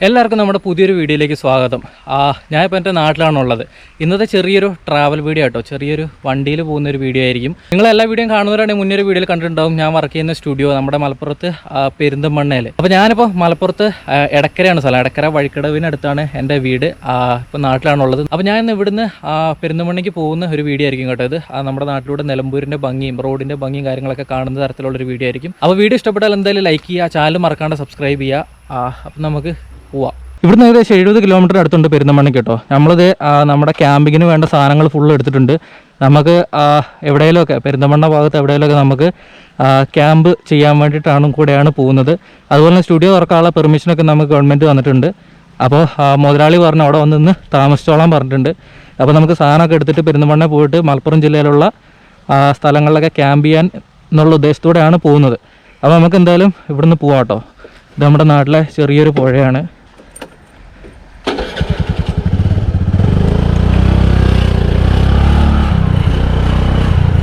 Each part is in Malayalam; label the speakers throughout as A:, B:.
A: എല്ലാവർക്കും നമ്മുടെ പുതിയൊരു വീഡിയോയിലേക്ക് സ്വാഗതം. ഞാനിപ്പോൾ എൻ്റെ നാട്ടിലാണുള്ളത്. ഇന്നത്തെ ചെറിയൊരു ട്രാവൽ വീഡിയോ ആട്ടോ, ചെറിയൊരു വണ്ടിയിൽ പോകുന്നൊരു വീഡിയോ ആയിരിക്കും. നിങ്ങളെല്ലാ വീഡിയോയും കാണുന്നവരാണെങ്കിൽ മുന്നൊരു വീഡിയോയിൽ കണ്ടിട്ടുണ്ടാവും. ഞാൻ വർക്ക് ചെയ്യുന്ന സ്റ്റുഡിയോ നമ്മുടെ മലപ്പുറത്ത് പെരിന്തൽമണ്ണയിൽ. അപ്പോൾ ഞാനിപ്പോൾ മലപ്പുറത്ത് എടക്കരയാണ് സ്ഥലം. എടക്കര വഴിക്കടവിനടുത്താണ് എൻ്റെ വീട്. ഇപ്പോൾ നാട്ടിലാണുള്ളത്. അപ്പോൾ ഞാൻ ഇന്ന് ഇവിടുന്ന് പെരിന്തൽമണ്ണയ്ക്ക് പോകുന്ന ഒരു വീഡിയോ ആയിരിക്കും കേട്ടോ. ഇത് നമ്മുടെ നാട്ടിലൂടെ നിലമ്പൂരിൻ്റെ ഭംഗിയും റോഡിൻ്റെ ഭംഗിയും കാര്യങ്ങളൊക്കെ കാണുന്ന തരത്തിലുള്ളൊരു വീഡിയോ ആയിരിക്കും. അപ്പോൾ വീഡിയോ ഇഷ്ടപ്പെട്ടാൽ എന്തായാലും ലൈക്ക് ചെയ്യുക, ചാനൽ മറക്കാണ്ട് സബ്സ്ക്രൈബ് ചെയ്യുക. അപ്പം നമുക്ക് പോവാം. ഇവിടുന്ന് ഏകദേശം 70 കിലോമീറ്റർ അടുത്തുണ്ട് പെരിന്തൽമണ്ണയ്ക്ക് കേട്ടോ. നമ്മളിത് നമ്മുടെ ക്യാമ്പിങ്ങിന് വേണ്ട സാധനങ്ങൾ ഫുള്ള് എടുത്തിട്ടുണ്ട്. നമുക്ക് എവിടെയെങ്കിലുമൊക്കെ പെരിന്തൽമണ്ണ ഭാഗത്ത് എവിടെയെങ്കിലുമൊക്കെ നമുക്ക് ക്യാമ്പ് ചെയ്യാൻ വേണ്ടിയിട്ടാണ് കൂടെയാണ് പോകുന്നത്. അതുപോലെ തന്നെ സ്റ്റുഡിയോ തുറക്കാനുള്ള പെർമിഷനൊക്കെ നമുക്ക് ഗവൺമെൻറ് തന്നിട്ടുണ്ട്. അപ്പോൾ മുതലാളി പറഞ്ഞ് അവിടെ വന്ന് നിന്ന് താമസിച്ചോളാൻ പറഞ്ഞിട്ടുണ്ട്. അപ്പോൾ നമുക്ക് സാധനമൊക്കെ എടുത്തിട്ട് പെരിന്തൽമണ്ണ പോയിട്ട് മലപ്പുറം ജില്ലയിലുള്ള സ്ഥലങ്ങളിലൊക്കെ ക്യാമ്പ് ചെയ്യാൻ എന്നുള്ള ഉദ്ദേശത്തോടെയാണ് പോകുന്നത്. അപ്പോൾ നമുക്ക് എന്തായാലും ഇവിടുന്ന് പോവാം കേട്ടോ. ഇത് നമ്മുടെ നാട്ടിലെ ചെറിയൊരു പുഴയാണ്.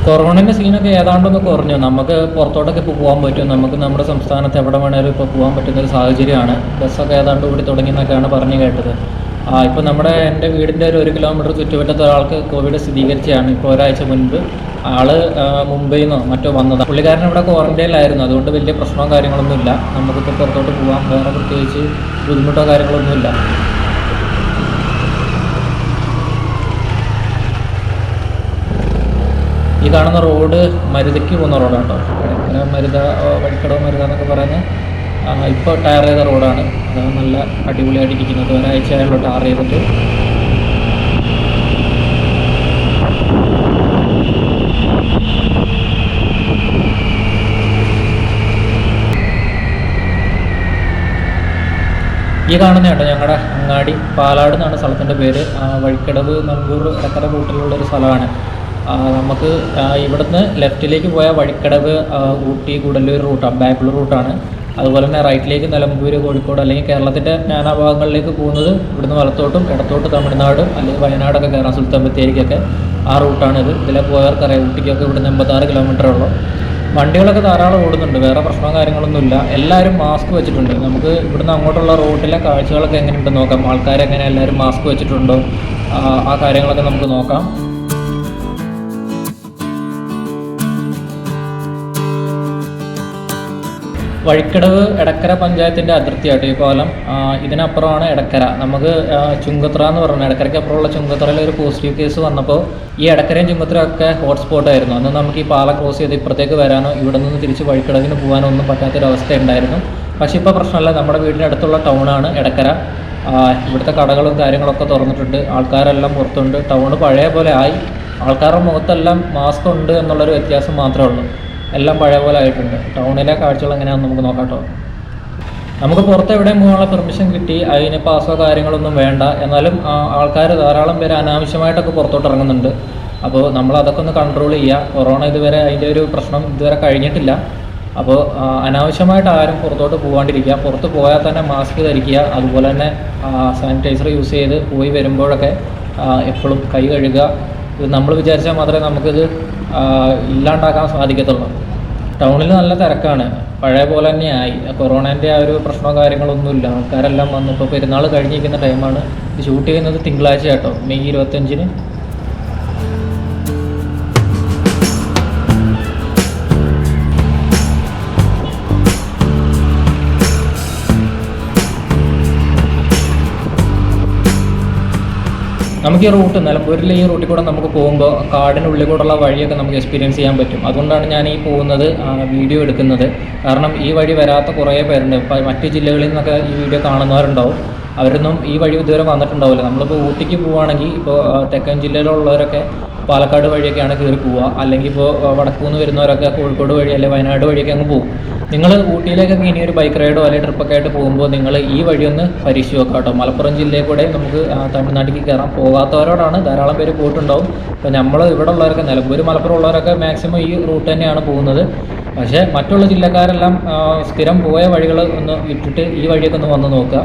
A: കൊറോണൻ്റെ സീനൊക്കെ ഏതാണ്ടൊന്ന് കുറഞ്ഞു. നമുക്ക് പുറത്തോട്ടൊക്കെ ഇപ്പോൾ പോകാൻ പറ്റും. നമുക്ക് നമ്മുടെ സംസ്ഥാനത്ത് എവിടെ വേണേലും ഇപ്പോൾ പോകാൻ പറ്റുന്നൊരു സാഹചര്യമാണ്. ബസ്സൊക്കെ ഏതാണ്ട് കൂടി തുടങ്ങിയെന്നൊക്കെയാണ് പറഞ്ഞു കേട്ടത്. ഇപ്പോൾ എൻ്റെ വീടിൻ്റെ ഒരു 1 കിലോമീറ്റർ ചുറ്റുവട്ടത്തെ ഒരാൾക്ക് കോവിഡ് സ്ഥിരീകരിച്ചാണ്. ഇപ്പോൾ ഒരാഴ്ച മുൻപ് മുംബൈയിൽ നിന്നോ മറ്റോ വന്നതാണ്. പുള്ളിക്കാരൻ ഇവിടെ ക്വാറന്റൈനിലായിരുന്നു. അതുകൊണ്ട് വലിയ പ്രശ്നമോ കാര്യങ്ങളൊന്നുമില്ല. നമുക്കിപ്പോൾ പുറത്തോട്ട് പോകാം. വേറെ പ്രത്യേകിച്ച് ബുദ്ധിമുട്ടോ കാര്യങ്ങളൊന്നുമില്ല. ഈ കാണുന്ന റോഡ് മരുതയ്ക്ക് പോകുന്ന റോഡാണ് കേട്ടോ. ഇടയ്ക്കര മരുത, വഴിക്കടവ് മരുത എന്നൊക്കെ പറയുന്നത് ഇപ്പോൾ ടയർ ചെയ്ത റോഡാണ്. അത് നല്ല അടിപൊളിയായിട്ടിരിക്കുന്നത്. ഒരാഴ്ചയായുള്ള ടാർ ചെയ്തിട്ട്. ഈ കാണുന്ന കേട്ടോ ഞങ്ങളുടെ അങ്ങാടി. പാലാട് എന്നാണ് സ്ഥലത്തിൻ്റെ പേര്. വഴിക്കടവ് നിലമ്പൂർ എടക്കര റൂട്ടിലുള്ളൊരു സ്ഥലമാണ്. നമുക്ക് ഇവിടുന്ന് ലെഫ്റ്റിലേക്ക് പോയാൽ വഴിക്കടവ്, ഊട്ടി, ഗുഡല്ലൂർ റൂട്ടാണ്, ബാംഗ്ലൂർ റൂട്ടാണ്. അതുപോലെ തന്നെ റൈറ്റിലേക്ക് നിലമ്പൂർ, കോഴിക്കോട് അല്ലെങ്കിൽ കേരളത്തിൻ്റെ നാനാഭാഗങ്ങളിലേക്ക് പോകുന്നത് ഇവിടുന്ന് വലത്തോട്ടും ഇടത്തോട്ട് തമിഴ്നാട് അല്ലെങ്കിൽ വയനാടൊക്കെ കയറാം, സുൽത്താൻ ബത്തേരിക്കൊക്കെ ആ റൂട്ടാണിത്. ഇതിലെ പോയവർക്കറിയാം ഊട്ടിക്കൊക്കെ ഇവിടുന്ന് 86 കിലോമീറ്റർ ഉള്ളൂ. വണ്ടികളൊക്കെ ധാരാളം ഓടുന്നുണ്ട്. വേറെ പ്രശ്നവും കാര്യങ്ങളൊന്നുമില്ല. എല്ലാവരും മാസ്ക് വെച്ചിട്ടുണ്ട്. നമുക്ക് ഇവിടുന്ന് അങ്ങോട്ടുള്ള റോഡിലെ കാഴ്ചകളൊക്കെ എങ്ങനെയുണ്ടെന്ന് നോക്കാം. ആൾക്കാരെങ്ങനെ എല്ലാവരും മാസ്ക് വെച്ചിട്ടുണ്ടോ, ആ കാര്യങ്ങളൊക്കെ നമുക്ക് നോക്കാം. വഴിക്കടവ് എടക്കര പഞ്ചായത്തിൻ്റെ അതിർത്തിയായിട്ട് ഈ പാലം. ഇതിനപ്പുറമാണ് എടക്കര. നമുക്ക് ചുങ്കത്ര എന്ന് പറഞ്ഞാൽ എടക്കരയ്ക്ക് അപ്പുറമുള്ള ചുങ്കത്രയിൽ ഒരു പോസിറ്റീവ് കേസ് വന്നപ്പോൾ ഈ എടക്കരയും ചുങ്കത്രയൊക്കെ ഹോട്ട്സ്പോട്ടായിരുന്നു. അന്ന് നമുക്ക് ഈ പാലം ക്രോസ് ചെയ്ത് ഇപ്പുറത്തേക്ക് വരാനോ ഇവിടെ നിന്ന് തിരിച്ച് വഴിക്കടവിന് പോകാനോ ഒന്നും പറ്റാത്തൊരവസ്ഥ ഉണ്ടായിരുന്നു. പക്ഷേ ഇപ്പോൾ പ്രശ്നമല്ല. നമ്മുടെ വീടിനടുത്തുള്ള ടൗണാണ് എടക്കര. ഇവിടുത്തെ കടകളും കാര്യങ്ങളൊക്കെ തുറന്നിട്ടുണ്ട്. ആൾക്കാരെല്ലാം പുറത്തുണ്ട്. ടൗണ് പഴയ പോലെ ആയി. ആൾക്കാരുടെ മുഖത്തെല്ലാം മാസ്ക് ഉണ്ട് എന്നുള്ളൊരു വ്യത്യാസം മാത്രമേ ഉള്ളൂ. എല്ലാം പഴയ പോലെ ആയിട്ടുണ്ട്. ടൗണിലെ കാഴ്ചകൾ എങ്ങനെയാണെന്ന് നമുക്ക് നോക്കാം കേട്ടോ. നമുക്ക് പുറത്ത് എവിടെയും പോകാനുള്ള പെർമിഷൻ കിട്ടി. അതിന് പാസോ കാര്യങ്ങളൊന്നും വേണ്ട. എന്നാലും ആൾക്കാർ ധാരാളം പേര് അനാവശ്യമായിട്ടൊക്കെ പുറത്തോട്ട് ഇറങ്ങുന്നുണ്ട്. അപ്പോൾ നമ്മൾ അതൊക്കെ ഒന്ന് കൺട്രോൾ ചെയ്യുക. കൊറോണ ഇതുവരെ അതിൻ്റെ ഒരു പ്രശ്നം ഇതുവരെ കഴിഞ്ഞിട്ടില്ല. അപ്പോൾ അനാവശ്യമായിട്ട് ആരും പുറത്തോട്ട് പോകാണ്ടിരിക്കുക. പുറത്ത് പോയാൽ തന്നെ മാസ്ക് ധരിക്കുക. അതുപോലെ തന്നെ സാനിറ്റൈസർ യൂസ് ചെയ്ത് പോയി വരുമ്പോഴൊക്കെ എപ്പോഴും കൈ കഴുകുക. ഇത് നമ്മൾ വിചാരിച്ചാൽ മാത്രമേ നമുക്കിത് ഇല്ലാണ്ടാക്കാൻ സാധിക്കത്തുള്ളൂ. ടൗണിൽ നല്ല തിരക്കാണ്. പഴയ പോലെ തന്നെയായി. കൊറോണേൻ്റെ ആ ഒരു പ്രശ്നമോ കാര്യങ്ങളൊന്നുമില്ല. ആൾക്കാരെല്ലാം വന്നു. ഇപ്പോൾ പെരുന്നാൾ കഴിഞ്ഞിരിക്കുന്ന ടൈമാണ്. ഇത് ഷൂട്ട് ചെയ്യുന്നത് തിങ്കളാഴ്ച കേട്ടോ, മെയ് 25-ന്. നമുക്ക് ഈ റൂട്ട് നിലമ്പൂരിലെ ഈ റൂട്ടിൽ കൂടെ നമുക്ക് പോകുമ്പോൾ കാടിനുള്ളിൽ കൂടെയുള്ള വഴിയൊക്കെ നമുക്ക് എക്സ്പീരിയൻസ് ചെയ്യാൻ പറ്റും. അതുകൊണ്ടാണ് ഞാൻ ഈ പോകുന്നത്, വീഡിയോ എടുക്കുന്നത്. കാരണം ഈ വഴി വരാത്ത കുറേ പേരുണ്ട്. ഇപ്പോൾ മറ്റ് ജില്ലകളിൽ നിന്നൊക്കെ ഈ വീഡിയോ കാണുന്നവരുണ്ടാവും. അവരൊന്നും ഈ വഴി ഇതുവരെ വന്നിട്ടുണ്ടാവില്ല. നമ്മളിപ്പോൾ ഊട്ടിക്ക് പോവുകയാണെങ്കിൽ ഇപ്പോൾ തെക്കൻ ജില്ലയിലുള്ളവരൊക്കെ പാലക്കാട് വഴിയൊക്കെയാണ് കയറി പോവുക. അല്ലെങ്കിൽ ഇപ്പോൾ വടക്കുനിന്ന് വരുന്നവരൊക്കെ കോഴിക്കോട് വഴി അല്ലെങ്കിൽ വയനാട് വഴിയൊക്കെ അങ്ങ് പോകും. നിങ്ങൾ ഊട്ടിയിലേക്കൊക്കെ ഇനി ഒരു ബൈക്ക് റൈഡോ അല്ലെങ്കിൽ ട്രിപ്പൊക്കെ ആയിട്ട് പോകുമ്പോൾ നിങ്ങൾ ഈ വഴിയൊന്ന് പരീക്ഷിച്ച് നോക്കാം കേട്ടോ. മലപ്പുറം ജില്ലയിൽ കൂടെ നമുക്ക് തമിഴ്നാട്ടിലേക്ക് കയറാം. പോകാത്തവരോടാണ്, ധാരാളം പേര് പോയിട്ടുണ്ടാവും. അപ്പോൾ നമ്മൾ ഇവിടെ ഉള്ളവരൊക്കെ നിലമ്പൂർ മലപ്പുറം ഉള്ളവരൊക്കെ മാക്സിമം ഈ റൂട്ട് തന്നെയാണ് പോകുന്നത്. പക്ഷേ മറ്റുള്ള ജില്ലക്കാരെല്ലാം സ്ഥിരം പോയ വഴികൾ ഒന്ന് വിട്ടിട്ട് ഈ വഴിയൊക്കെ ഒന്ന് വന്ന് നോക്കുക.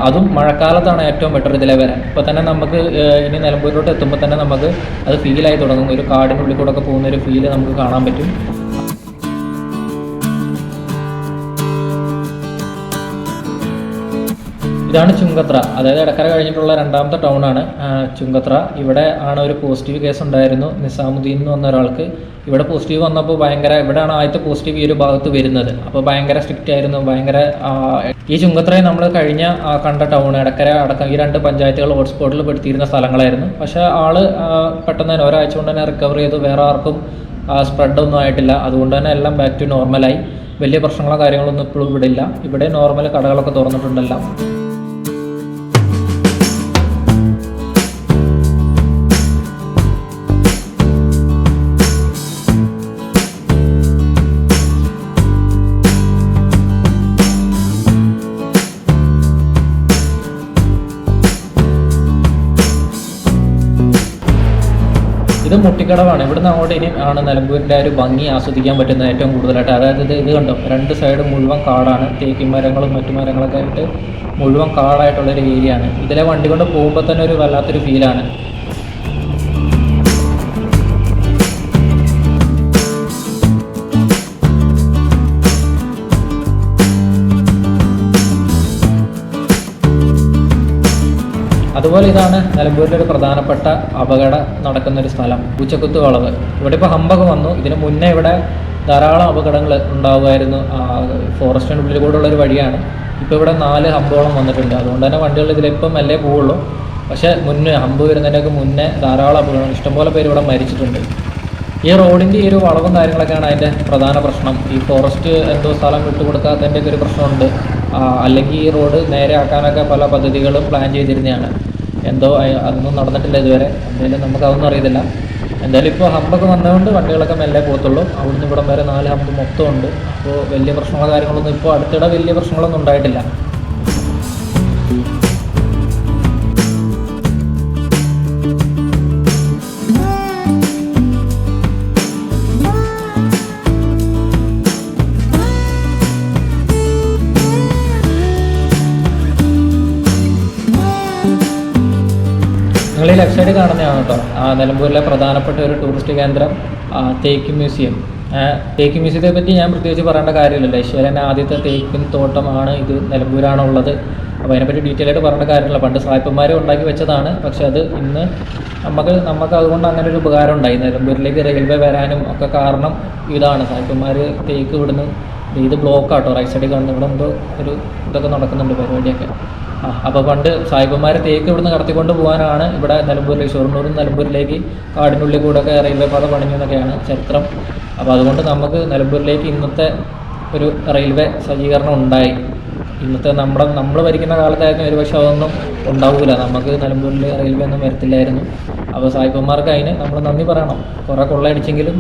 A: അതും മഴക്കാലത്താണ് ഏറ്റവും ബെറ്റർ ഇതിലെ വരാൻ. ഇപ്പോൾ തന്നെ നമുക്ക് ഇനി നിലമ്പൂരിലോട്ട് എത്തുമ്പോൾ തന്നെ നമുക്ക് അത് ഫീലായി തുടങ്ങും. ഒരു കാടിനുള്ളിൽ കൂടെ ഒക്കെ പോകുന്നൊരു ഫീല് നമുക്ക് കാണാൻ പറ്റും. ഇതാണ് ചുങ്കത്ര, അതായത് എടക്കര കഴിഞ്ഞിട്ടുള്ള രണ്ടാമത്തെ ടൗണാണ് ചുങ്കത്ര. ഇവിടെ ആണ് ഒരു പോസിറ്റീവ് കേസ് ഉണ്ടായിരുന്നു, നിസാമുദ്ദീൻ എന്ന് പറഞ്ഞ ഒരാൾക്ക്. ഇവിടെ പോസിറ്റീവ് വന്നപ്പോൾ ഇവിടെയാണ് ആദ്യത്തെ പോസിറ്റീവ് ഈ ഒരു ഭാഗത്ത് വരുന്നത്. അപ്പോൾ ഭയങ്കര സ്ട്രിക്റ്റ് ആയിരുന്നു, ഈ ചുങ്കത്രയെ നമ്മൾ കഴിഞ്ഞ കണ്ട ടൗൺ എടക്കര അടക്കം ഈ 2 പഞ്ചായത്തുകൾ ഹോട്ട്സ്പോട്ടിൽ പെടുത്തിയിരുന്ന സ്ഥലങ്ങളായിരുന്നു. പക്ഷേ പെട്ടെന്ന് തന്നെ ഒരാഴ്ച കൊണ്ട് തന്നെ റിക്കവർ ചെയ്തു, വേറെ ആർക്കും സ്പ്രെഡൊന്നും ആയിട്ടില്ല. അതുകൊണ്ട് തന്നെ എല്ലാം ബാക്ക് ടു നോർമലായി. വലിയ പ്രശ്നങ്ങളോ കാര്യങ്ങളൊന്നും ഇപ്പോഴും ഇവിടെ ഇല്ല. ഇവിടെ നോർമൽ കടകളൊക്കെ തുറന്നിട്ടുണ്ടല്ലോ. ഇത് മുട്ടിക്കടവാണ്. ഇവിടുന്ന് അങ്ങോട്ട് ഇനി ആണ് നിലമ്പൂരിൻ്റെ ഒരു ഭംഗി ആസ്വദിക്കാൻ പറ്റുന്നത് ഏറ്റവും കൂടുതലായിട്ട്. അതായത് ഇത് കണ്ടോ, 2 സൈഡ് മുഴുവൻ കാടാണ്, തേക്കും മരങ്ങളും മറ്റു മരങ്ങളൊക്കെ ആയിട്ട് മുഴുവൻ കാടായിട്ടുള്ളൊരു ഏരിയ ആണ്. ഇതിലെ വണ്ടി കൊണ്ട് പോകുമ്പോൾ തന്നെ ഒരു വല്ലാത്തൊരു ഫീലാണ്. അതുപോലെ ഇതാണ് നിലമ്പൂരിൻ്റെ ഒരു പ്രധാനപ്പെട്ട അപകടം നടക്കുന്നൊരു സ്ഥലം, പൂച്ചക്കുത്ത് വളവ്. ഇവിടെ ഇപ്പോൾ ഹമ്പൊക്കെ വന്നു. ഇതിന് മുന്നേ ഇവിടെ ധാരാളം അപകടങ്ങൾ ഉണ്ടാവുമായിരുന്നു. ഫോറസ്റ്റിനുള്ളിൽ കൂടെ ഉള്ളൊരു വഴിയാണ്. ഇപ്പോൾ ഇവിടെ 4 ഹമ്പോളം വന്നിട്ടുണ്ട്. അതുകൊണ്ട് തന്നെ വണ്ടികൾ ഇതിലിപ്പം മെല്ലെ പോവുള്ളൂ. പക്ഷേ ഹമ്പ് വരുന്നതിൻ്റെയൊക്കെ മുന്നേ ധാരാളം അപകടങ്ങൾ, ഇഷ്ടംപോലെ പേര് ഇവിടെ മരിച്ചിട്ടുണ്ട്. ഈ റോഡിൻ്റെ ഈ ഒരു വളവും കാര്യങ്ങളൊക്കെയാണ് അതിൻ്റെ പ്രധാന പ്രശ്നം. ഈ ഫോറസ്റ്റ് എന്തോ സ്ഥലം വിട്ടുകൊടുക്കാത്തതിൻ്റെയൊക്കെ ഒരു പ്രശ്നമുണ്ട്. അല്ലെങ്കിൽ ഈ റോഡ് നേരെ ആക്കാനൊക്കെ പല പദ്ധതികളും പ്ലാൻ ചെയ്തിരുന്നതാണ്. എന്തോ അതൊന്നും നടന്നിട്ടില്ല ഇതുവരെ. എന്തായാലും നമുക്കതൊന്നും അറിയത്തില്ല. എന്തായാലും ഇപ്പോൾ ഹമ്പൊക്കെ വന്നതുകൊണ്ട് വണ്ടികളൊക്കെ മെല്ലെ പോകത്തുള്ളൂ. അവിടുന്ന് ഇവിടം വരെ 4 ഹമ്പ് മൊത്തം ഉണ്ട്. അപ്പോൾ വലിയ പ്രശ്നങ്ങളോ കാര്യങ്ങളൊന്നും ഇപ്പോൾ അടുത്തിടെ വലിയ പ്രശ്നങ്ങളൊന്നും ഉണ്ടായിട്ടില്ല. നിങ്ങൾ ഈ ലെഫ്റ്റ് സൈഡ് കാണുന്നതാണ് കേട്ടോ നിലമ്പൂരിലെ പ്രധാനപ്പെട്ട ഒരു ടൂറിസ്റ്റ് കേന്ദ്രം, തേക്ക് മ്യൂസിയം. തേക്ക് മ്യൂസിയത്തെ പറ്റി ഞാൻ പ്രത്യേകിച്ച് പറയേണ്ട കാര്യമില്ലല്ലോ. ഏഷ്യയിലെ ആദ്യത്തെ തേക്കിൻ തോട്ടമാണ് ഇത്, നിലമ്പൂരാണുള്ളത്. അപ്പോൾ അതിനെപ്പറ്റി ഡീറ്റെയിൽ ആയിട്ട് പറയേണ്ട കാര്യമില്ല. പണ്ട് സായിപ്പന്മാർ ഉണ്ടാക്കി വെച്ചതാണ്. പക്ഷെ അത് ഇന്ന് നമുക്ക് അതുകൊണ്ട് അങ്ങനെ ഒരു ഉപകാരം ഉണ്ടായി. നിലമ്പൂരിലേക്ക് റെയിൽവേ വരാനും ഒക്കെ കാരണം ഇതാണ്. സായിപ്പന്മാർ തേക്ക് ഇവിടുന്ന്, ഇത് ബ്ലോക്കാട്ടോ റൈറ്റ് സൈഡിൽ കാണുന്നത്. ഇവിടെ എന്തോ ഒരു ഇതൊക്കെ നടക്കുന്നുണ്ട് പരിപാടിയൊക്കെ. അപ്പോൾ പണ്ട് സായിപ്പന്മാരെ തേക്ക് ഇവിടുന്ന് കടത്തിക്കൊണ്ട് പോകാനാണ് ഇവിടെ നിലമ്പൂരിലേക്ക്, ഷൊർണൂരിൽ നിന്ന് നിലമ്പൂരിലേക്ക് കാടിനുള്ളിൽ കൂടെ ഒക്കെ റെയിൽവേ പാത പണിഞ്ഞെന്നൊക്കെയാണ് ചരിത്രം. അപ്പോൾ അതുകൊണ്ട് നമുക്ക് നിലമ്പൂരിലേക്ക് ഇന്നത്തെ ഒരു റെയിൽവേ സജ്ജീകരണം ഉണ്ടായി. ഇന്നത്തെ നമ്മൾ ഭരിക്കുന്ന കാലത്തായിരുന്നു ഒരുപക്ഷെ അതൊന്നും ഉണ്ടാവില്ല. നമുക്ക് നിലമ്പൂരിൽ റെയിൽവേ ഒന്നും വരത്തില്ലായിരുന്നു. അപ്പോൾ സായിപ്പന്മാർക്ക് അതിന് നമ്മൾ നന്ദി പറയണം. കുറേ കൊള്ളയടിച്ചെങ്കിലും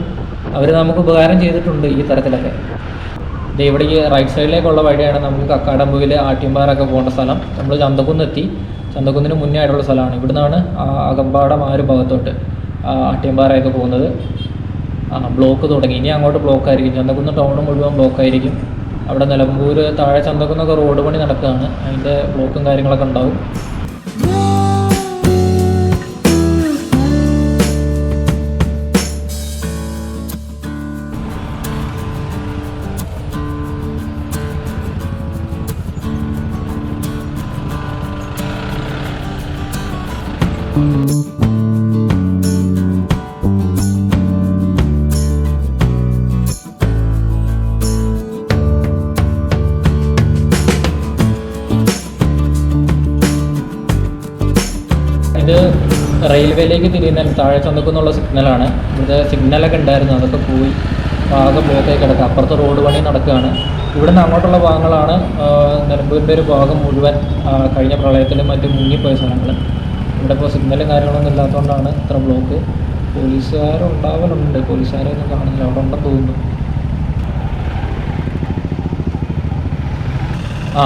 A: അവർ നമുക്ക് ഉപകാരം ചെയ്തിട്ടുണ്ട് ഈ തരത്തിലൊക്കെ. ഇവിടെ ഈ റൈറ്റ് സൈഡിലേക്കുള്ള വഴിയാണ് നമുക്ക് കക്കാടമ്പുവിൽ ആട്ടിയമ്പാറൊക്കെ പോകേണ്ട സ്ഥലം. നമ്മൾ ചന്തക്കുന്നെത്തി. ചന്തക്കുന്നിന് മുന്നേ ആയിട്ടുള്ള സ്ഥലമാണ്. ഇവിടുന്നാണ് അകമ്പാടം ആ ഒരു ഭാഗത്തോട്ട് ആട്ടിയമ്പാറയൊക്കെ പോകുന്നത്. ബ്ലോക്ക് തുടങ്ങി. ഇനി അങ്ങോട്ട് ബ്ലോക്ക് ആയിരിക്കും. ചന്തക്കുന്ന് ടൗൺ മുഴുവൻ ബ്ലോക്ക് ആയിരിക്കും. അവിടെ നിലമ്പൂർ താഴെ ചന്തക്കുന്നൊക്കെ റോഡ് പണി നടക്കുകയാണ്. അതിൻ്റെ ബ്ലോക്കും കാര്യങ്ങളൊക്കെ ഉണ്ടാവും. ഇത് റെയിൽവേയിലേക്ക് തിരിയുന്ന താഴെ ചന്തക്കുന്നുള്ള സിഗ്നലാണ്. ഇവിടെ സിഗ്നലൊക്കെ ഉണ്ടായിരുന്നു, അതൊക്കെ പോയി ഭാഗം ബ്ലോക്കായി കിടക്കുക. അപ്പുറത്ത് റോഡ് പണി നടക്കുകയാണ്. ഇവിടുന്ന് അങ്ങോട്ടുള്ള ഭാഗങ്ങളാണ് നിലമ്പൂരിൻ്റെ ഒരു ഭാഗം മുഴുവൻ കഴിഞ്ഞ പ്രളയത്തിലും മറ്റും മുങ്ങിപ്പോയ സ്ഥലങ്ങൾ. ഇവിടെ ഇപ്പോൾ സിഗ്നലും കാര്യങ്ങളൊന്നും ഇല്ലാത്തതുകൊണ്ടാണ് ഇത്ര ബ്ലോക്ക്. പോലീസുകാരുണ്ടാവലുണ്ട്, പോലീസുകാരൊന്നും കാണുന്നില്ല, അവിടെ ഉണ്ടെന്ന് തോന്നുന്നു.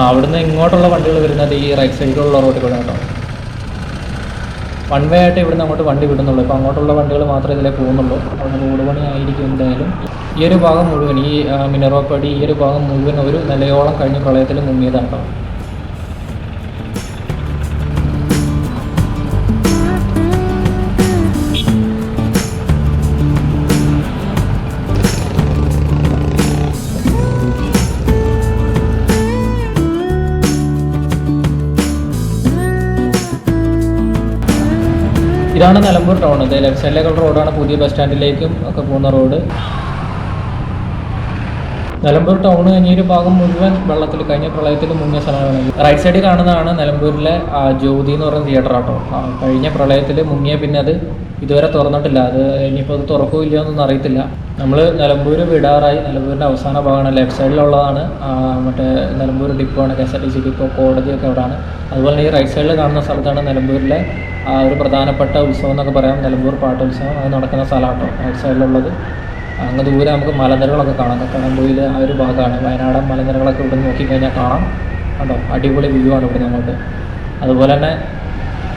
A: അവിടുന്ന് ഇങ്ങോട്ടുള്ള വണ്ടികൾ വരുന്നത് ഈ റൈറ്റ് സൈഡിലുള്ള റോഡിൽ കൂടെ കേട്ടോ. വൺ വേ ആയിട്ട് ഇവിടുന്ന് അങ്ങോട്ട് വണ്ടി വിടുന്നുള്ളൂ. ഇപ്പോൾ അങ്ങോട്ടുള്ള വണ്ടികൾ മാത്രമേ ഇതിലേ പോകുന്നുള്ളൂ. അവിടെ റോഡ് പണി ആയിരിക്കും എന്തായാലും. ഈ ഒരു ഭാഗം മുഴുവൻ, ഈ മിനറോപ്പടി ഈ ഒരു ഭാഗം മുഴുവൻ ഒരു നിലയോളം കഴിഞ്ഞ പ്രളയത്തിൽ മുങ്ങിയതാട്ടോ. ഇതാണ് നിലമ്പൂർ ടൗൺ. ഇത് ലെഫ്റ്റ് സൈഡിലേക്കുള്ള റോഡാണ്, പുതിയ ബസ് സ്റ്റാൻഡിലേക്കും ഒക്കെ പോകുന്ന റോഡ്. നിലമ്പൂർ ടൗൺ കഴിഞ്ഞ ഒരു ഭാഗം മുഴുവൻ വെള്ളത്തിൽ കഴിഞ്ഞ പ്രളയത്തിൽ മുങ്ങിയ സ്ഥലമാണ്. റൈറ്റ് സൈഡിൽ കാണുന്നതാണ് നിലമ്പൂരിലെ ജ്യോതി എന്ന് പറയുന്ന തിയേറ്റർ ആട്ടോ. കഴിഞ്ഞ പ്രളയത്തിൽ മുങ്ങിയ പിന്നെ അത് ഇതുവരെ തുറന്നിട്ടില്ല. അത് ഇനിയിപ്പോൾ അത് തുറക്കുകയോ ഇല്ലയോ എന്നൊന്നും അറിയത്തില്ല. നമ്മൾ നിലമ്പൂർ വിടാറായി. നിലമ്പൂരിൻ്റെ അവസാന ഭാഗമാണ്, ലെഫ്റ്റ് സൈഡിലുള്ളതാണ് മറ്റേ നിലമ്പൂർ ഡിപ്പോ ആണ്, KSRTC ഡിപ്പോ, കോടതിയൊക്കെ അവിടെയാണ്. അതുപോലെ തന്നെ ഈ റൈറ്റ് സൈഡിൽ കാണുന്ന സ്ഥലത്താണ് നിലമ്പൂരിലെ ഒരു പ്രധാനപ്പെട്ട ഉത്സവം എന്നൊക്കെ പറയാം, നിലമ്പൂർ പാട്ടുത്സവം. അത് നടക്കുന്ന സ്ഥലമാട്ടോ റൈറ്റ് സൈഡിലുള്ളത്. അങ്ങ് ദൂരെ നമുക്ക് മലനിരകളൊക്കെ കാണാം. കടമ്പൂരിൽ ആ ഒരു ഭാഗമാണ്. വയനാടൻ മലനിരകളൊക്കെ ഇവിടെ നോക്കിക്കഴിഞ്ഞാൽ കാണാം. കണ്ടോ, അടിപൊളി വ്യൂ ആണ് ഇവിടെ അങ്ങോട്ട്. അതുപോലെ തന്നെ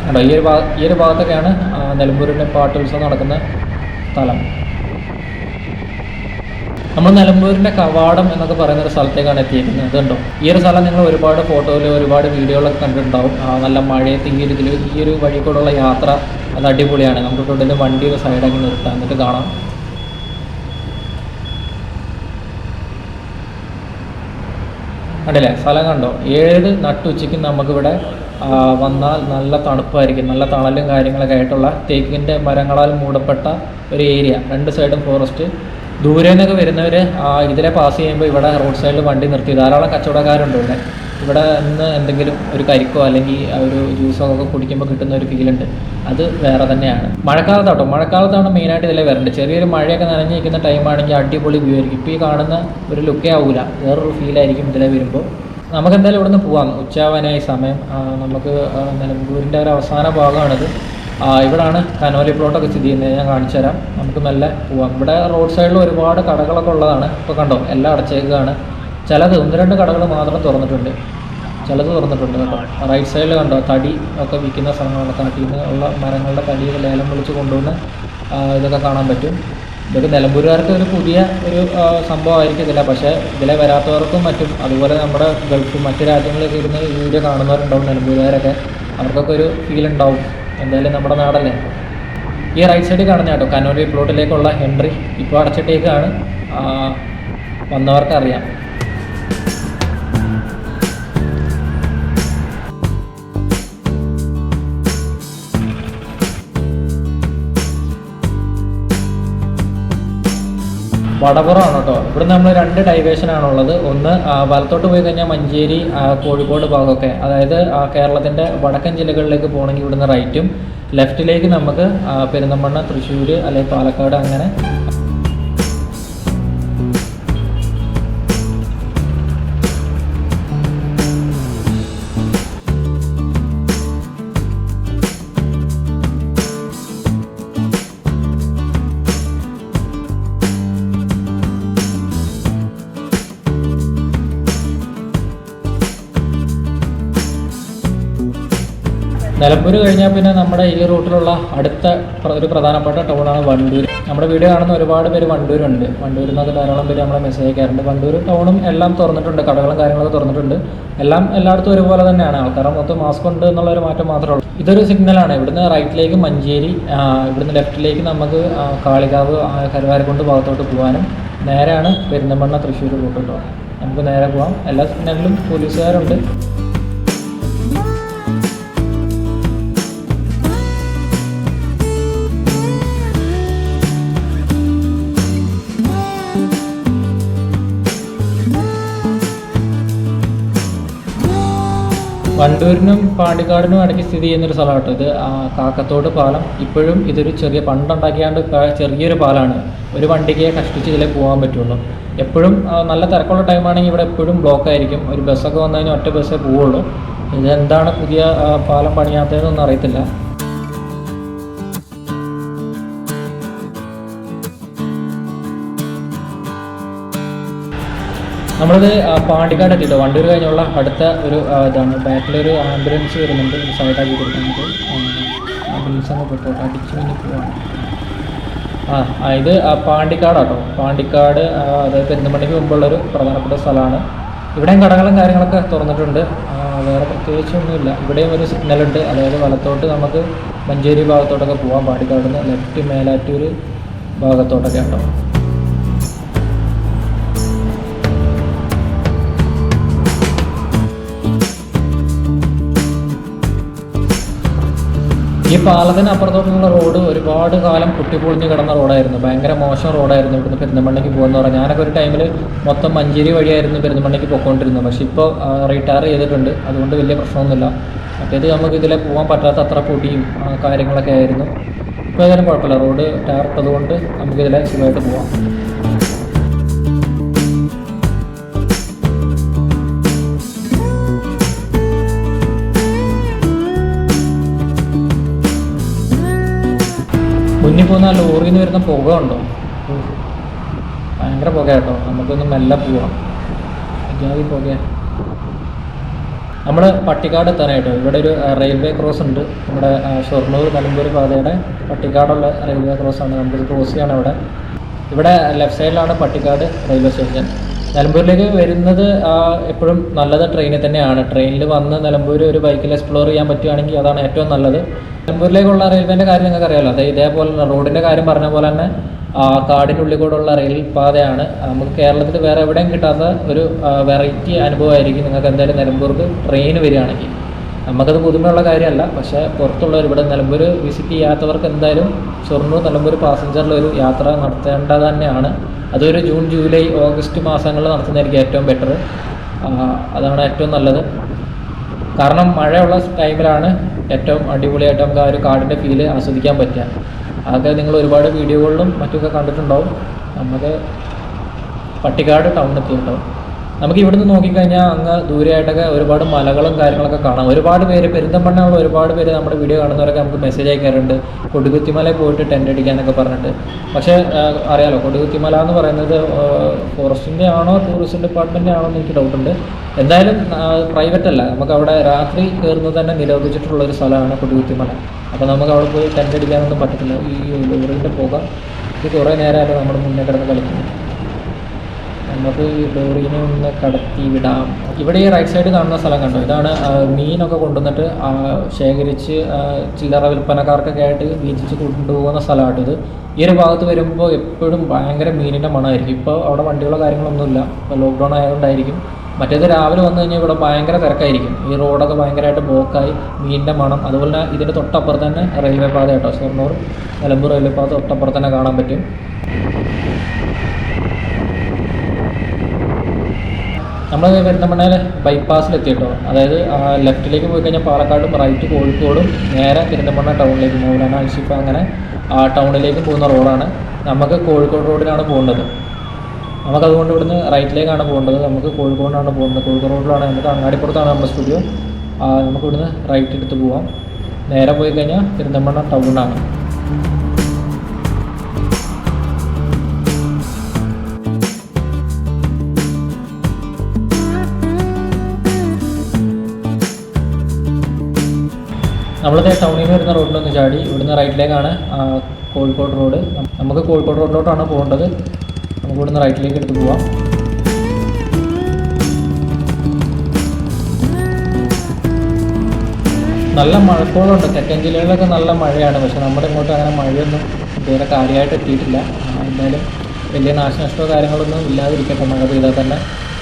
A: കണ്ടോ, ഈ ഒരു ഭാഗത്തൊക്കെയാണ് നിലമ്പൂരിൻ്റെ പാട്ടുത്സവം നടക്കുന്ന സ്ഥലം. നമ്മൾ നിലമ്പൂരിൻ്റെ കവാടം എന്നൊക്കെ പറയുന്ന ഒരു സ്ഥലത്തേക്കാണ് എത്തിയിരിക്കുന്നത്. ഇതുണ്ടോ, ഈ ഒരു സ്ഥലം നിങ്ങൾ ഒരുപാട് ഫോട്ടോയിൽ ഒരുപാട് വീഡിയോകളൊക്കെ കണ്ടിട്ടുണ്ടാവും. നല്ല മഴയത്ത് ഈ ഒരു വഴി കൂടെയുള്ള യാത്ര അത് അടിപൊളിയാണ്. നമുക്ക് ഇവിടെ വണ്ടി ഒരു സൈഡാക്കി നിർത്താം, എന്നിട്ട് കാണാം. കണ്ടില്ലേ, സ്ഥലം കണ്ടോ? ഏത് നട്ടുച്ചയ്ക്കും നമുക്കിവിടെ വന്നാൽ നല്ല തണുപ്പായിരിക്കും. നല്ല തണലും കാര്യങ്ങളൊക്കെ ആയിട്ടുള്ള തേക്കിൻ്റെ മരങ്ങളാൽ മൂടപ്പെട്ട ഒരു ഏരിയ. രണ്ട് സൈഡും ഫോറസ്റ്റ്. ദൂരെ നിന്നൊക്കെ വരുന്നവർ ഇതിലെ പാസ് ചെയ്യുമ്പോൾ ഇവിടെ റോഡ് സൈഡിൽ വണ്ടി നിർത്തി ധാരാളം കച്ചവടക്കാരുണ്ട് ഇവിടെ. ഇവിടെ നിന്ന് എന്തെങ്കിലും ഒരു കരിക്കോ അല്ലെങ്കിൽ ഒരു ജ്യൂസോ ഒക്കെ കുടിക്കുമ്പോൾ കിട്ടുന്ന ഒരു ഫീലുണ്ട്, അത് വേറെ തന്നെയാണ്. മഴക്കാലത്താട്ടോ, മഴക്കാലത്താണ് മെയിനായിട്ട് ഇതിലെ വരേണ്ടത്. ചെറിയൊരു മഴയൊക്കെ നനഞ്ഞിരിക്കുന്ന ടൈമാണെങ്കിൽ അടിപൊളി വ്യൂ ആയിരിക്കും. ഇപ്പോൾ ഈ കാണുന്ന ഒരു ലുക്കേ ആവില്ല, വേറൊരു ഫീലായിരിക്കും ഇതിലെ വരുമ്പോൾ. നമുക്ക് എന്തായാലും ഇവിടെ നിന്ന് പോവാം. ഉച്ചയാവാനായി സമയം. നമുക്ക് നിലമ്പൂരിൻ്റെ ഒരു അവസാന ഭാഗമാണിത്. ഇവിടാണ് കനോലി പ്ലോട്ടൊക്കെ സ്ഥിതി ചെയ്യുന്നത്. ഞാൻ കാണിച്ചു തരാം. നമുക്ക് മെല്ലെ പോവാം. ഇവിടെ റോഡ് സൈഡിൽ ഒരുപാട് കടകളൊക്കെ ഉള്ളതാണ്. ഇപ്പോൾ കണ്ടോ, എല്ലാം അടച്ചേക്കുകയാണ്. ചിലത് 1-2 കടകൾ മാത്രം തുറന്നിട്ടുണ്ട്, ചിലത് തുറന്നിട്ടുണ്ട് കേട്ടോ. റൈറ്റ് സൈഡിൽ കണ്ടോ, തടി ഒക്കെ വിൽക്കുന്ന സ്ഥലങ്ങളാണ്. കാട്ടിൽ നിന്ന് ഉള്ള മരങ്ങളുടെ തടിയിൽ ലേലം വിളിച്ച് കൊണ്ടുവന്ന് ഇതൊക്കെ കാണാൻ പറ്റും. ഇതൊക്കെ നിലമ്പൂരുകാർക്ക് ഒരു പുതിയ ഒരു സംഭവമായിരിക്കത്തില്ല, പക്ഷേ ഇതിലെ വരാത്തവർക്കും മറ്റും, അതുപോലെ നമ്മുടെ ഗൾഫ് മറ്റു രാജ്യങ്ങളിലൊക്കെ ഇരുന്ന് ഈ വീഡിയോ കാണുന്നവരുണ്ടാവും നിലമ്പൂരുകാരൊക്കെ. അവർക്കൊക്കെ ഒരു ഫീൽ ഉണ്ടാവും. എന്തായാലും നമ്മുടെ നാടല്ലേ. ഈ റൈറ്റ് സൈഡിൽ കാണുന്ന കേട്ടോ കനോലി പ്ലോട്ടിലേക്കുള്ള എൻട്രി. ഇപ്പോൾ അടച്ചിട്ടേക്കാണ്, വന്നവർക്കറിയാം. വടപുറമാണ് കേട്ടോ. ഇവിടെ നമ്മൾ 2 ഡൈവേഷനാണുള്ളത്. ഒന്ന് വലത്തോട്ട് പോയി കഴിഞ്ഞാൽ മഞ്ചേരി, കോഴിക്കോട് ഭാഗമൊക്കെ, അതായത് കേരളത്തിൻ്റെ വടക്കൻ ജില്ലകളിലേക്ക് പോകണമെങ്കിൽ ഇവിടുന്ന് റൈറ്റും, ലെഫ്റ്റിലേക്ക് നമുക്ക് പെരിന്തൽമണ്ണ, തൃശ്ശൂർ അല്ലെങ്കിൽ പാലക്കാട് അങ്ങനെ. നിലമ്പൂർ കഴിഞ്ഞാൽ പിന്നെ നമ്മുടെ ഈ റൂട്ടിലുള്ള അടുത്ത ഒരു പ്രധാനപ്പെട്ട ടൗണാണ് വണ്ടൂർ. നമ്മുടെ വീഡിയോ കാണുന്ന ഒരുപാട് പേര് വണ്ടൂരുണ്ട്. വണ്ടൂരിൽ നിന്നൊക്കെ ധാരാളം പേര് നമ്മളെ മെസ്സേജ് അയക്കാറുണ്ട്. വണ്ടൂർ ടൗണും എല്ലാം തുറന്നിട്ടുണ്ട്, കടകളും കാര്യങ്ങളൊക്കെ തുറന്നിട്ടുണ്ട്. എല്ലായിടത്തും ഒരുപോലെ തന്നെയാണ്. ആൾക്കാരെ മൊത്തം മാസ്ക് ഉണ്ട് എന്നുള്ളൊരു മാറ്റം മാത്രമേ ഉള്ളൂ. ഇതൊരു സിഗ്നലാണ്. ഇവിടുന്ന് റൈറ്റിലേക്ക് മഞ്ചേരി, ഇവിടുന്ന് ലെഫ്റ്റിലേക്ക് നമുക്ക് കാളികാവ്, കരുവാരക്കുണ്ട് ഭാഗത്തോട്ട് പോകാനും, നേരെയാണ് പെരിന്തൽമണ്ണ, തൃശ്ശൂർ റൂട്ട് കേട്ടോ. നമുക്ക് നേരെ പോകാം. എല്ലാ സിഗ്നലിലും പോലീസുകാരുണ്ട്. വണ്ടൂരിനും പാണ്ടിക്കാടിനും ഇടയ്ക്ക് സ്ഥിതി ചെയ്യുന്നൊരു സ്ഥലമാട്ടോ ഇത്. കാക്കത്തോട് പാലം. ഇപ്പോഴും ഇതൊരു പണ്ടുണ്ടാക്കിയാണ്ട് ചെറിയൊരു പാലമാണ്. ഒരു വണ്ടിക്ക് കഷ്ടിച്ച് ഇതിലേ പോകാൻ പറ്റുള്ളൂ. എപ്പോഴും നല്ല തിരക്കുള്ള ടൈമാണെങ്കിൽ ഇവിടെ എപ്പോഴും ബ്ലോക്ക് ആയിരിക്കും. ഒരു ബസ്സൊക്കെ വന്നു കഴിഞ്ഞാൽ ഒറ്റ ബസ്സേ പോവുള്ളൂ. ഇതെന്താണ് പുതിയ പാലം പണിയാത്തതെന്നൊന്നും അറിയത്തില്ല. നമ്മളിത് പാണ്ടിക്കാട് എത്തിയിട്ടോ. വണ്ടൂർ കഴിഞ്ഞുള്ള അടുത്ത ഒരു ഇതാണ്. ബാക്കിലൊരു ആംബുലൻസ് വരുന്നുണ്ട്, സൈഡാക്കി കൊടുക്കുന്നത്. ആംബുലൻസ് അങ്ങ് പെട്ടോട്ടെ, അടിച്ചു വേണ്ടി പോവാണ്. ഇത് പാണ്ടിക്കാടാട്ടോ. പാണ്ടിക്കാട് അതായത് പെരിന്തൽമണ്ണയ്ക്ക് മുമ്പുള്ളൊരു പ്രധാനപ്പെട്ട സ്ഥലമാണ്. ഇവിടെയും കടകളും കാര്യങ്ങളൊക്കെ തുറന്നിട്ടുണ്ട്. വേറെ പ്രത്യേകിച്ചൊന്നുമില്ല. ഇവിടെയും ഒരു സിഗ്നലുണ്ട്, അതായത് വലത്തോട്ട് നമുക്ക് മഞ്ചേരി ഭാഗത്തോട്ടൊക്കെ പോകാം. പാണ്ടിക്കാട് നിന്ന് ലെഫ്റ്റ് മേലാറ്റൂർ ഭാഗത്തോട്ടൊക്കെ ഉണ്ടോ. ഈ ഈ പാലത്തിന് അപ്പുറത്തോട്ടുള്ള റോഡ് ഒരുപാട് കാലം പൊട്ടിപ്പൊളിഞ്ഞ് കിടന്ന റോഡായിരുന്നു. ഭയങ്കര മോശം റോഡായിരുന്നു ഇവിടുന്ന് പെരിന്തൽമണ്ണയ്ക്ക് പോകുമെന്ന് പറഞ്ഞാൽ. ഞാനൊക്കെ ഒരു ടൈമിൽ മൊത്തം മഞ്ചേരി വഴിയായിരുന്നു പെരിന്തൽമണ്ണയ്ക്ക് പോയിക്കൊണ്ടിരുന്നത്. പക്ഷേ ഇപ്പോൾ റിട്ടയർ ചെയ്തിട്ടുണ്ട്, അതുകൊണ്ട് വലിയ പ്രശ്നമൊന്നുമില്ല. മറ്റേത് നമുക്ക് ഇതിലെ പോകാൻ പറ്റാത്ത അത്ര പൊടിയും കാര്യങ്ങളൊക്കെ ആയിരുന്നു. ഇപ്പോൾ ഏതായാലും കുഴപ്പമില്ല, റോഡ് ടാർ ഇട്ടതുകൊണ്ട് നമുക്കിതിലെ സുഖമായിട്ട് പോവാം. മുന്നിൽ പോകുന്ന ലോറിയിൽ നിന്ന് വരുന്ന പുക ഉണ്ടോ? ഭയങ്കര പുക കേട്ടോ. നമുക്കൊന്ന് മെല്ലെ പോവാം. അജാതി പുക. നമ്മൾ പട്ടിക്കാട് എത്താനായിട്ടോ. ഇവിടെ ഒരു റെയിൽവേ ക്രോസ് ഉണ്ട്. നമ്മുടെ ഷൊർണൂർ നിലമ്പൂർ പാതയുടെ പട്ടിക്കാടുള്ള റെയിൽവേ ക്രോസാണ്. നമുക്കിത് ക്രോസ് ചെയ്യണം. ഇവിടെ ലെഫ്റ്റ് സൈഡിലാണ് പട്ടിക്കാട് റെയിൽവേ സ്റ്റേഷൻ. നിലമ്പൂരിലേക്ക് വരുന്നത് എപ്പോഴും നല്ലത് ട്രെയിനിൽ തന്നെയാണ്. ട്രെയിനിൽ വന്ന് നിലമ്പൂർ ഒരു ബൈക്കിൽ എക്സ്പ്ലോർ ചെയ്യാൻ പറ്റുകയാണെങ്കിൽ അതാണ് ഏറ്റവും നല്ലത്. നിലമ്പൂരിലേക്കുള്ള റെയിൽവേൻ്റെ കാര്യം നിങ്ങൾക്ക് അറിയാമല്ലോ. അത് ഇതേപോലെ റോഡിൻ്റെ കാര്യം പറഞ്ഞ പോലെ തന്നെ കാടിനുള്ളിൽ കൂടെയുള്ള റെയിൽ പാതയാണ്. നമുക്ക് കേരളത്തിൽ വേറെ എവിടെയും കിട്ടാത്ത ഒരു വെറൈറ്റി അനുഭവമായിരിക്കും നിങ്ങൾക്ക് എന്തായാലും നിലമ്പൂർക്ക് ട്രെയിൻ വരികയാണെങ്കിൽ. നമുക്കത് പുതുമയുള്ള കാര്യമല്ല, പക്ഷേ പുറത്തുള്ളവർ ഇവിടെ നിലമ്പൂർ വിസിറ്റ് ചെയ്യാത്തവർക്ക് എന്തായാലും ഷൊർണൂർ നിലമ്പൂർ പാസഞ്ചറിലൊരു യാത്ര നടത്തേണ്ടത് തന്നെയാണ്. അതൊരു ജൂൺ ജൂലൈ ഓഗസ്റ്റ് മാസങ്ങളിൽ നടത്തുന്നതായിരിക്കും ഏറ്റവും ബെറ്റർ. അതാണ് ഏറ്റവും നല്ലത്. കാരണം മഴയുള്ള ടൈമിലാണ് ഏറ്റവും അടിപൊളിയായിട്ട് നമുക്ക് ആ ഒരു കാടിൻ്റെ ഫീല് ആസ്വദിക്കാൻ പറ്റുക. അതൊക്കെ നിങ്ങൾ ഒരുപാട് വീഡിയോകളിലും മറ്റൊക്കെ കണ്ടിട്ടുണ്ടാവും. നമുക്ക് പട്ടിക്കാട് ടൗൺ എത്തിയിട്ടുണ്ടാവും. നമുക്ക് ഇവിടുന്ന് നോക്കിക്കഴിഞ്ഞാൽ അങ്ങ് ദൂരെയായിട്ടൊക്കെ ഒരുപാട് മലകളും കാര്യങ്ങളൊക്കെ കാണാം. ഒരുപാട് പേര് പെരിന്തൽമണ്ണയുള്ള ഒരുപാട് പേര് നമ്മുടെ വീഡിയോ കാണുന്നവരൊക്കെ നമുക്ക് മെസ്സേജ് അയക്കാറുണ്ട്, കൊടുകുത്തിമലയിൽ പോയിട്ട് ടെൻ്റ് അടിക്കാനൊക്കെ പറഞ്ഞിട്ട്. പക്ഷേ അറിയാലോ, കൊടുകുത്തിമല എന്ന് പറയുന്നത് ഫോറസ്റ്റിൻ്റെ ആണോ ടൂറിസം ഡിപ്പാർട്ട്മെൻറ്റിൻ്റെ ആണോ എന്ന് എനിക്ക് ഡൗട്ടുണ്ട്. എന്തായാലും പ്രൈവറ്റ് അല്ല. നമുക്ക് അവിടെ രാത്രി കയറുന്നത് തന്നെ നിരോധിച്ചിട്ടുള്ളൊരു സ്ഥലമാണ് കൊടുകുത്തിമല. അപ്പോൾ നമുക്ക് അവിടെ പോയി ടെൻ്റ് അടിക്കാനൊന്നും പറ്റത്തില്ല. ഈ ലോറിൻ്റെ പോകാം. ഇത് കുറേ നേരമായിട്ട് നമ്മുടെ മുന്നേ കിടന്ന് കളിക്കുന്നു. നമുക്ക് ഈ ലോറീനെ ഒന്ന് കടത്തി വിടാം. ഇവിടെ ഈ റൈറ്റ് സൈഡ് കാണുന്ന സ്ഥലം കണ്ടോ, ഇതാണ് മീനൊക്കെ കൊണ്ടുവന്നിട്ട് ശേഖരിച്ച് ചില്ലറ വിൽപ്പനക്കാർക്കൊക്കെ ആയിട്ട് വീതിച്ച് കൊണ്ടുപോകുന്ന സ്ഥലമായിട്ട് ഇത്. ഈ ഒരു ഭാഗത്ത് വരുമ്പോൾ എപ്പോഴും ഭയങ്കര മീനിൻ്റെ മണമായിരിക്കും. ഇപ്പോൾ അവിടെ വണ്ടികളോ കാര്യങ്ങളൊന്നുമില്ല, ഇപ്പോൾ ലോക്ക്ഡൗൺ ആയതുകൊണ്ടായിരിക്കും. മറ്റേത് രാവിലെ വന്നു കഴിഞ്ഞാൽ ഇവിടെ ഭയങ്കര തിരക്കായിരിക്കും. ഈ റോഡൊക്കെ ഭയങ്കരമായിട്ട് ബ്ലോക്കായി, മീനിൻ്റെ മണം. അതുപോലെ തന്നെ ഇതിൻ്റെ തൊട്ടപ്പുറത്ത് തന്നെ റെയിൽവേ പാത കേട്ടോ, ഷൊർണൂർ നിലമ്പൂർ റെയിൽവേ പാത തൊട്ടപ്പുറത്ത് തന്നെ കാണാൻ പറ്റും. നമ്മൾ പെരിന്തൽമണ്ണയിൽ ബൈപ്പാസിലെത്തിയിട്ടോ. അതായത് ലെഫ്റ്റിലേക്ക് പോയി കഴിഞ്ഞാൽ പാലക്കാടും റൈറ്റ് കോഴിക്കോടും നേരെ പെരിന്തൽമണ്ണ ടൗണിലേക്ക് മൗലാന അൽഷിഫ അങ്ങനെ ടൗണിലേക്ക് പോകുന്ന റോഡാണ്. നമുക്ക് കോഴിക്കോട് റോഡിനാണ് പോകേണ്ടത്. നമുക്കതുകൊണ്ട് ഇവിടുന്ന് റൈറ്റിലേക്കാണ് പോകേണ്ടത്. നമുക്ക് കോഴിക്കോടിനാണ് പോകുന്നത്. കോഴിക്കോട് റോഡിലാണ്. നമുക്ക് അങ്ങാടിപ്പുറത്താണ് നമ്മുടെ സ്റ്റുഡിയോ. നമുക്ക് ഇവിടുന്ന് റൈറ്റ് എടുത്ത് പോവാം. നേരെ പോയി കഴിഞ്ഞാൽ പെരിന്തൽമണ്ണ ടൗണാണ്. നമ്മളിത് ടൗണിൽ നിന്ന് വരുന്ന റോഡിലൊന്ന് ചാടി ഇവിടുന്ന് റൈറ്റിലേക്കാണ് കോഴിക്കോട് റോഡ്. നമുക്ക് കോഴിക്കോട് റോഡിലോട്ടാണ് പോകേണ്ടത്. നമുക്ക് ഇവിടുന്ന് റൈറ്റിലേക്ക് എടുത്ത് പോവാം. നല്ല മഴക്കോളുണ്ട്. തെക്കൻ ജില്ലകളിലൊക്കെ നല്ല മഴയാണ്. പക്ഷേ നമ്മുടെ ഇങ്ങോട്ട് അങ്ങനെ മഴയൊന്നും ഇതുവരെ കാര്യമായിട്ട് എത്തിയിട്ടില്ല. എന്തായാലും വലിയ നാശനഷ്ടമോ കാര്യങ്ങളൊന്നും ഇല്ലാതിരിക്കട്ടെ മഴ പെയ്താൽ തന്നെ.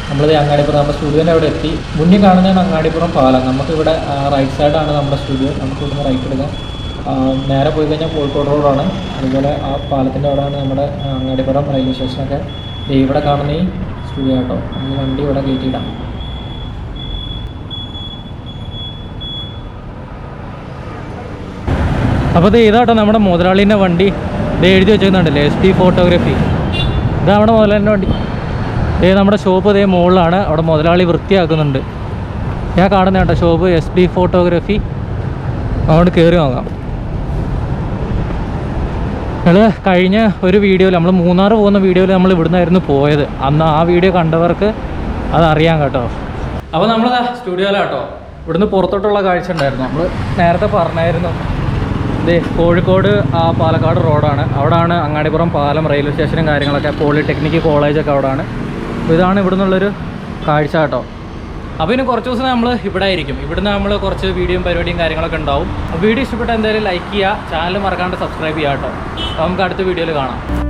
A: നമ്മളിത് അങ്ങാടിപ്പുറം നമ്മുടെ സ്റ്റുഡിയോൻ്റെ അവിടെ എത്തി. മുന്നിൽ കാണുന്നതാണ് അങ്ങാടിപ്പുറം പാലം. നമുക്കിവിടെ റൈറ്റ് സൈഡാണ് നമ്മുടെ സ്റ്റുഡിയോ. നമുക്ക് ഇവിടുന്ന് റൈറ്റ് എടുക്കാം. നേരെ പോയി കഴിഞ്ഞാൽ കോഴിക്കോട് റോഡാണ്. അതുപോലെ ആ പാലത്തിൻ്റെ അവിടെയാണ് നമ്മുടെ അങ്ങാടിപ്പുറം റെയിൽവേ സ്റ്റേഷനൊക്കെ. ഇവിടെ കാണുന്ന ഈ സ്റ്റുഡിയോ കേട്ടോ. നമുക്ക് വണ്ടി ഇവിടെ കയറ്റിയിടാം. അപ്പോൾ ഇത് ഇതാട്ടോ നമ്മുടെ മുതലാളീൻ്റെ വണ്ടി. ഇത് എഴുതി വെച്ചിരുന്നുണ്ടല്ലേ, SP ഫോട്ടോഗ്രാഫി. ഇതാണ് നമ്മുടെ മുതലാളിൻ്റെ വണ്ടി. നമ്മുടെ ഷോപ്പ് ഇതേ മുകളിലാണ്. അവിടെ മുതലാളി വൃത്തിയാക്കുന്നുണ്ട്. ഞാൻ കാണുന്ന കേട്ടോ ഷോപ്പ് SP ഫോട്ടോഗ്രാഫി. അങ്ങോട്ട് കയറി നോക്കാം. ഞങ്ങൾ കഴിഞ്ഞ ഒരു വീഡിയോയിൽ നമ്മൾ മൂന്നാർ പോകുന്ന വീഡിയോയിൽ നമ്മൾ ഇവിടുന്നായിരുന്നു പോയത്. അന്ന് ആ വീഡിയോ കണ്ടവർക്ക് അതറിയാം കേട്ടോ. അപ്പോൾ നമ്മൾ സ്റ്റുഡിയോയിലാട്ടോ. ഇവിടുന്ന് പുറത്തോട്ടുള്ള കാഴ്ച ഉണ്ടായിരുന്നു. നമ്മൾ നേരത്തെ പറഞ്ഞായിരുന്നു. ഇത് കോഴിക്കോട് പാലക്കാട് റോഡാണ്. അവിടെയാണ് അങ്ങാടിപ്പുറം പാലം, റെയിൽവേ സ്റ്റേഷനും കാര്യങ്ങളൊക്കെ, പോളിടെക്നിക് കോളേജൊക്കെ അവിടെയാണ്. അപ്പോൾ ഇതാണ് ഇവിടെ നിന്നുള്ളൊരു കാഴ്ച കേട്ടോ. അപ്പോൾ ഇനി കുറച്ച് ദിവസം നമ്മൾ ഇവിടെ ആയിരിക്കും. ഇവിടുന്ന് നമ്മൾ കുറച്ച് വീഡിയോയും പരിപാടിയും കാര്യങ്ങളൊക്കെ ഉണ്ടാവും. അപ്പോൾ വീഡിയോ ഇഷ്ടപ്പെട്ട എന്തായാലും ലൈക്ക് ചെയ്യുക, ചാനൽ മറക്കാണ്ട് സബ്സ്ക്രൈബ് ചെയ്യുക കേട്ടോ. അപ്പോൾ നമുക്ക് അടുത്ത വീഡിയോയിൽ കാണാം.